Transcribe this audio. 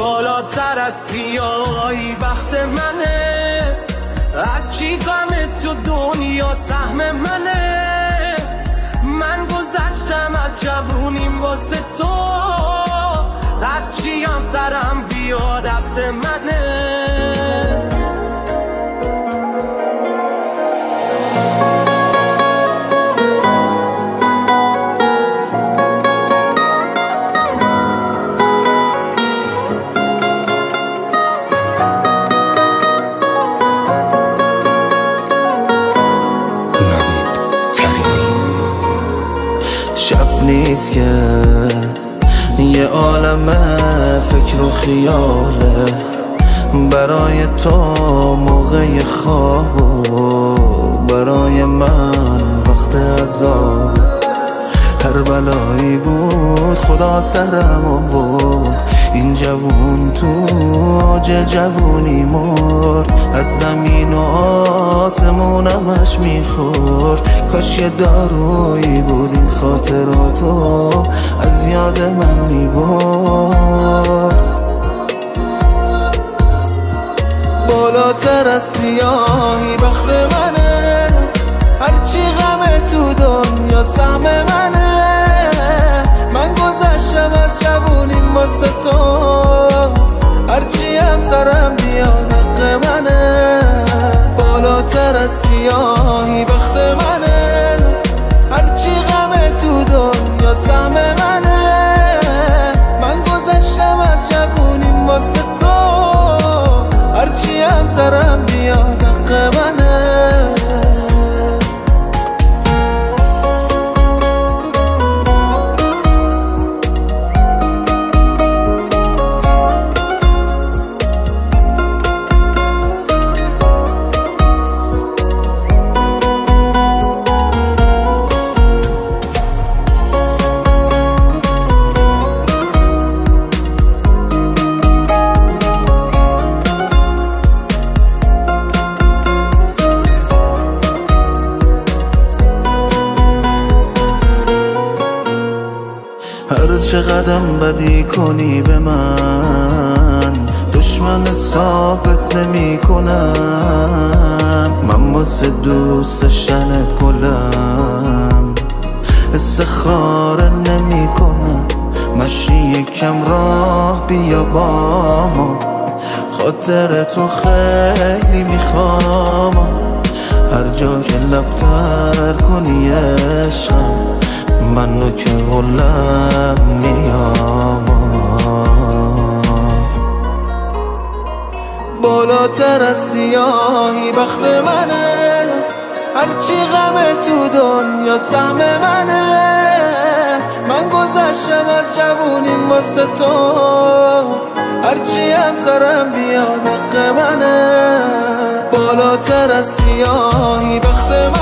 بالاتر از سیاهی بخت منه، هرچی غم تو دنیا سهم منه. من گذشتم از جوونیم واسه تو، هرچی هم سرم بیاد عبد منه. شب نیست که یه عالم فکر و خیاله برای تو موقع خواب و برای من وقت عذاب. هر بلایی بود خدا سرم آورد، این جوون تو اوج جوونی مرد. از زمین و آسمونمش میخورد، کاش یه دارویی بود این خاطراتو از یاد من میبرد. بالاتر از سیاهی بخت منه، هرچی غم تو دنیا سهم منه. من گذشتم از جوونیم واسه تو، هرچی هم سرم بیاد حق منه. بالاتر از سیاهی بخت منه، هرچی غم تو دنیا سهم منه. من گذشتم از جوونیم واسه تو، هرچی هم سرم بیاد حق منه. هر چقدرم بدی کنی به من، دشمن ثابت نمی کنم. من واسه دوست داشتنت گلم، استخاره نمی کنم. مشی یکم راه بیا با ما، خاطر تو خیلی میخوام. هر جا که لبتر کنی عشقم، منو که غلم میام. بالاتر از سیاهی بخت منه، هرچی غم تو دنیا سهم منه. من گذشتم از جوونیم واسه تو، هرچی هم سرم بیاد حق منه. بالاتر از سیاهی بخت منه،